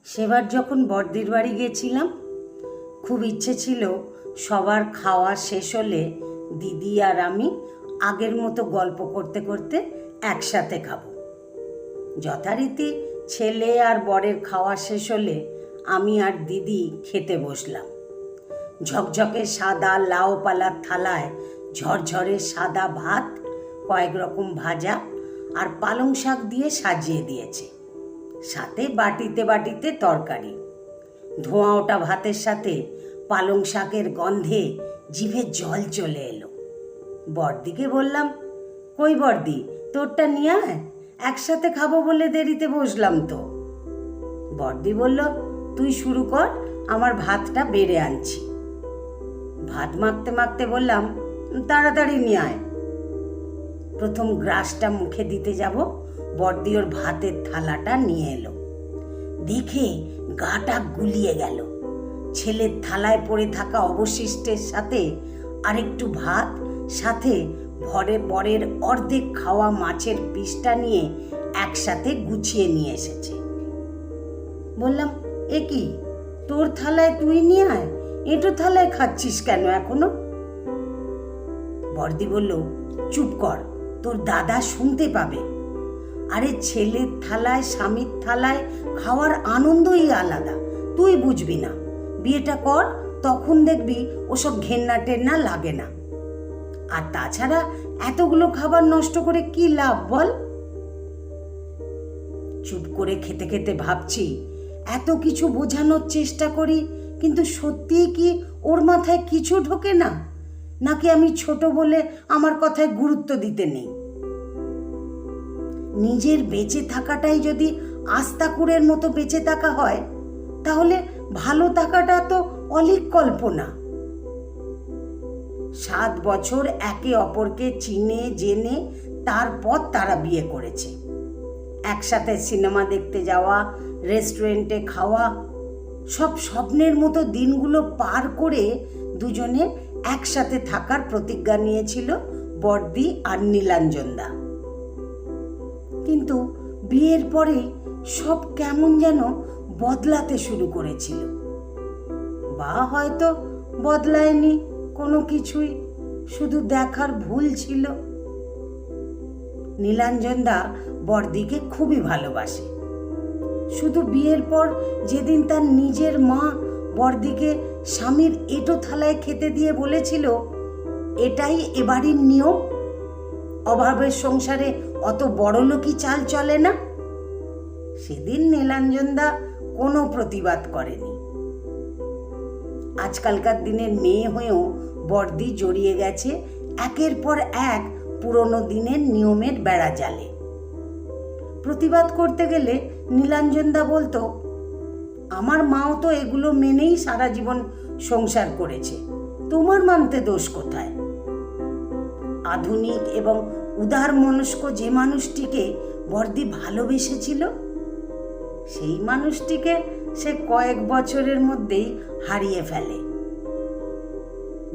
সেবার যখন বড়দির বাড়ি গেছিলাম, খুব ইচ্ছে ছিল সবার খাওয়া শেষ হলে দিদি আর আমি আগের মতো গল্প করতে করতে একসাথে খাবো। যথারীতি ছেলে আর বরের খাওয়া শেষ হলে আমি আর দিদি খেতে বসলাম। ঝকঝকে সাদা লাউ পালার থালায় ঝরঝরে সাদা ভাত, কয়েক রকম ভাজা আর পালং শাক দিয়ে সাজিয়ে দিয়েছে, সাথে বাটিতে বাটিতে তরকারি। ধোঁয়া ওঠা ভাতের সাথে পালং শাকের গন্ধে জিভে জল চলে এলো। বড়দিকে বললাম, কই বড়দি, তোরটা নিয়ে আয়, একসাথে খাবো বলে দেরিতে বসলাম তো। বড়দি বলল, তুই শুরু কর, আমার ভাতটা বেড়ে আনছি। ভাত মাখতে মাখতে বললাম, তাড়াতাড়ি নিয়ে আয়। প্রথম গ্রাসটা মুখে দিতে যাব, বড়দি ওর ভাতের থালাটা নিয়ে এলো। দেখে গাটা গুলিয়ে গেল। ছেলের থালায় পড়ে থাকা অবশিষ্টের সাথে আরেকটু ভাত, সাথে ভরে বরের অর্ধেক খাওয়া মাছের পিসটা নিয়ে একসাথে গুছিয়ে নিয়ে এসেছে। বললাম, এ কি, তোর থালায় তুই নিয়ে আয়, এঁটো থালায় খাচ্ছিস কেন এখনো? বড়দি বলল, চুপ কর, তোর দাদা শুনতে পাবে। আরে ছেলের থালায় স্বামীর থালায় খাওয়ার আনন্দই আলাদা, তুই বুঝবি না। বিয়েটা কর, তখন দেখবি ওসব ঘেন্না টেন্না লাগে না। আর তাছাড়া এতগুলো খাবার নষ্ট করে কি লাভ বল? চুপ করে খেতে খেতে ভাবছি, এত কিছু বোঝানোর চেষ্টা করি, কিন্তু সত্যিই কি ওর মাথায় কিছু ঢোকে না, নাকি আমি ছোট বলে আমার কথায় গুরুত্ব দিতে নেই? নিজের বেঁচে থাকাটাই যদি আস্তাকুড়ের মতো বেঁচে থাকা হয়, তাহলে ভালো থাকাটা তো অলীক কল্পনা। 7 বছর একে অপরকে চিনে জেনে তারপর তারা বিয়ে করেছে। একসাথে সিনেমা দেখতে যাওয়া, রেস্টুরেন্টে খাওয়া, সব স্বপ্নের মতো দিনগুলো পার করে দুজনে একসাথে থাকার প্রতিজ্ঞা নিয়েছিল বড়দি আর নীলাঞ্জনদা। কিন্তু বিয়ের পরে সব কেমন যেন বদলাতে শুরু করেছিল, বা হয়তো বদলায়নি কোনো কিছুই, শুধু দেখার ভুল ছিল। নীলাঞ্জনদা বড়দিকে খুবই ভালোবাসে। শুধু বিয়ের পর যেদিন তার নিজের মা বড়দিকে স্বামীর এঁটো থালায় খেতে দিয়ে বলেছিল, এটাই এবাড়ির নিয়ম, অভাবের সংসারে অত বড়লোকি চাল চলে না, সেদিন নীলাঞ্জনদা কোনো প্রতিবাদ করেনি। আজকালকার দিনের মেয়ে হয়েও বড়দি জড়িয়ে গেছে একের পর এক পুরনো দিনের নিয়মের বেড়া জালে। প্রতিবাদ করতে গেলে নীলাঞ্জনদা বলতো, আমার মাও তো এগুলো মেনেই সারা জীবন সংসার করেছে, তোমার মানতে দোষ কোথায়? আধুনিক এবং উদার মনস্ক যে মানুষটিকে বড়দি ভালোবেসেছিল, সেই মানুষটিকে সে কয়েক বছরের মধ্যেই হারিয়ে ফেলে।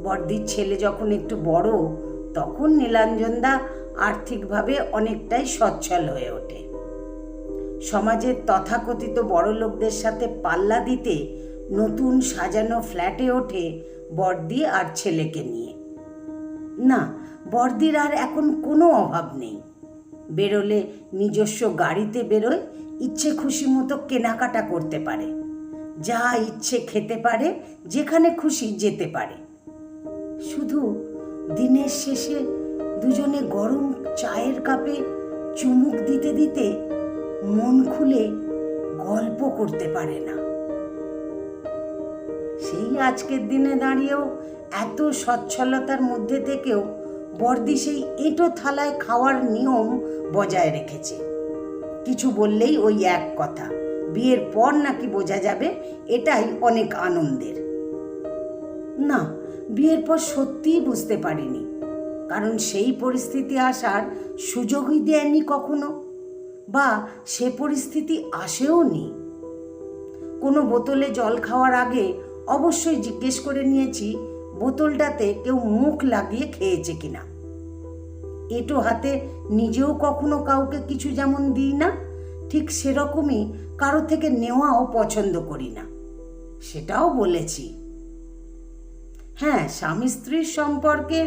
বড়দির ছেলে যখন একটু বড়, তখন নীলাঞ্জনদা আর্থিকভাবে অনেকটাই সচ্ছল হয়ে ওঠে। সমাজের তথাকথিত বড় লোকদের সাথে পাল্লা দিতে নতুন সাজানো ফ্ল্যাটে ওঠে বড়দি আর ছেলেকে নিয়ে। না, বড়দির আর এখন কোনো অভাব নেই। বেরোলে নিজস্ব গাড়িতে বেরোয়, ইচ্ছে খুশি মতো কেনাকাটা করতে পারে, যা ইচ্ছে খেতে পারে, যেখানে খুশি যেতে পারে। শুধু দিনের শেষে দুজনে গরম চায়ের কাপে চুমুক দিতে দিতে মন খুলে গল্প করতে পারে না। সেই আজকের দিনে দাঁড়িয়েও এত সচ্ছলতার মধ্যে থেকেও বড়দি সেই এঁটো থালায় খাওয়ার নিয়ম বজায় রেখেছে। কিছু বললেই ওই এক কথা, বিয়ের পর নাকি বোঝা যাবে, এটাই অনেক আনন্দের। না, বিয়ের পর সত্যিই বুঝতে পারিনি, কারণ সেই পরিস্থিতি আসার সুযোগই দেয়নি কখনো, বা সে পরিস্থিতি আসেও নি। কোনো বোতলে জল খাওয়ার আগে অবশ্যই জিজ্ঞেস করে নিয়েছি বোতলটাতে কেউ মুখ লাগিয়ে খেয়েছে কিনা। এঁটো হাতে নিজেও কখনো কাউকে কিছু যেমন দিই না, ঠিক সেরকমই কারো থেকে নেওয়াও পছন্দ করি না, সেটাও বলেছি। হ্যাঁ, স্বামী স্ত্রীর সম্পর্কে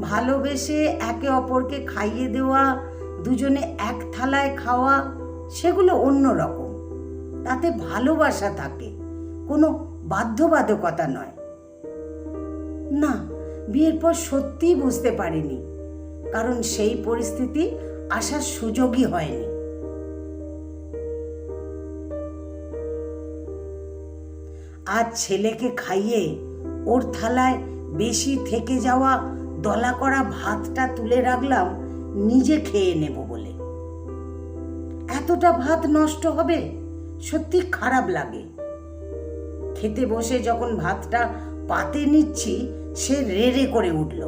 ভালোবেসে একে অপরকে খাইয়ে দেওয়া, দুজনে এক থালায় খাওয়া, সেগুলো অন্য রকম। তাতে ভালোবাসা থাকে, কোনো বাধ্যবাধকতা নয়। না, বিয়ের পর সত্যিই বুঝতে পারিনি, কারণ সেই পরিস্থিতি আসার সুযোগই হয়নি। আজ ছেলেকে খাইয়ে ওর থালায় বেশি থেকে যাওয়া দলা করা ভাতটা তুলে রাখলাম নিজে খেয়ে নেব বলে। এতটা ভাত নষ্ট হবে, সত্যি খারাপ লাগে। খেতে বসে যখন ভাতটা পাতে নিচ্ছি, সে রেড়ে করে উঠল,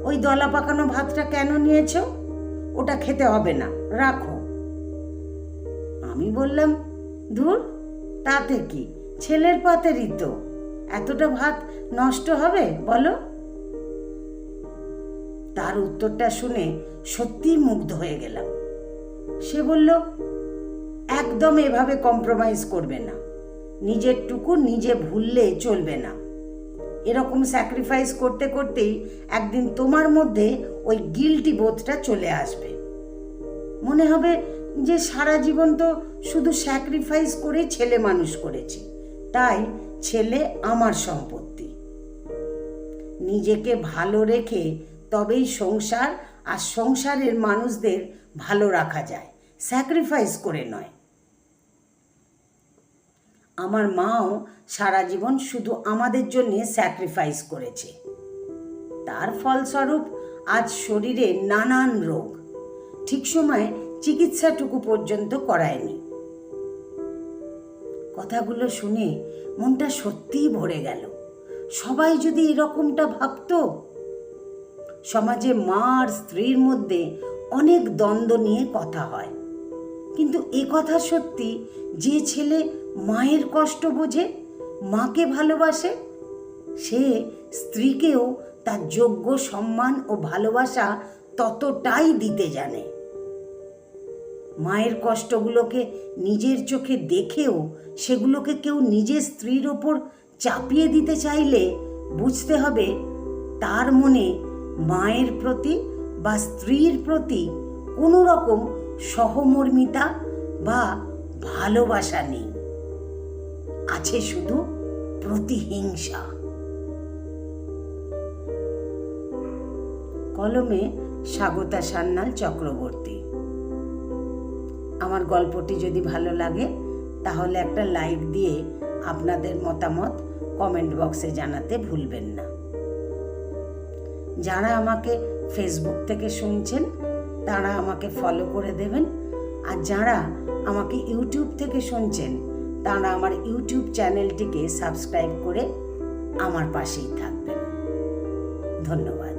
ওই দলা পাকানো ভাতটা কেন নিয়েছো? ওটা খেতে হবে না, রাখো। আমি বললাম, ধুর, তাতে কি, ছেলের পাতেরই তো, এতটা ভাত নষ্ট হবে বলো? তার উত্তরটা শুনে সত্যিই মুগ্ধ হয়ে গেলাম। সে বলল, একদম এভাবে কম্প্রোমাইজ করবে না, নিজের টুকু নিজে ভুললে চলবে না। এরকম স্যাক্রিফাইস করতে করতেই একদিন তোমার মধ্যে ওই গিল্টি বোধটা চলে আসবে। মনে হবে যে সারা জীবন তো শুধু স্যাক্রিফাইস করে ছেলে মানুষ করেছি, তাই ছেলে আমার সম্পত্তি। নিজেকে ভালো রেখে তবেই সংসার আর সংসারের মানুষদের ভালো রাখা যায়, স্যাক্রিফাইস করে নয়। আমার মাও সারা জীবন শুধু আমাদের জন্য স্যাক্রিফাইস করেছে। তার ফলস্বরূপ আজ শরীরে নানান রোগ, ঠিক সময়ে চিকিৎসাটুকু পর্যন্ত করায়নি। কথাগুলো শুনে মনটা সত্যিই ভরে গেল। সবাই যদি এরকমটা ভাবতো। সমাজে মা আর স্ত্রীর মধ্যে অনেক দ্বন্দ্ব নিয়ে কথা হয়, কিন্তু এ কথা সত্যি, যে ছেলে মায়ের কষ্ট বোঝে, মাকে ভালোবাসে, সে স্ত্রীকেও তার যোগ্য সম্মান ও ভালোবাসা ততটাই দিতে জানে। মায়ের কষ্টগুলোকে নিজের চোখে দেখেও সেগুলোকে কেউ নিজের স্ত্রীর ওপর চাপিয়ে দিতে চাইলে বুঝতে হবে তার মনে মায়ের প্রতি বা স্ত্রীর প্রতি কোনো রকম সহমর্মিতা বা ভালোবাসা নেই, আছে শুধু প্রতিহিংসা। কলমে স্বাগতা সান্যাল চক্রবর্তী। আমার গল্পটি যদি ভালো লাগে তাহলে একটা লাইক দিয়ে আপনাদের মতামত কমেন্ট বক্সে জানাতে ভুলবেন না। যারা আমাকে ফেসবুক থেকে শুনছেন তারা আমাকে ফলো করে দেবেন, আর যারা আমাকে ইউটিউব থেকে শুনছেন তারা আমার ইউটিউব চ্যানেলটিকে সাবস্ক্রাইব করে আমার পাশেই থাকবেন। ধন্যবাদ।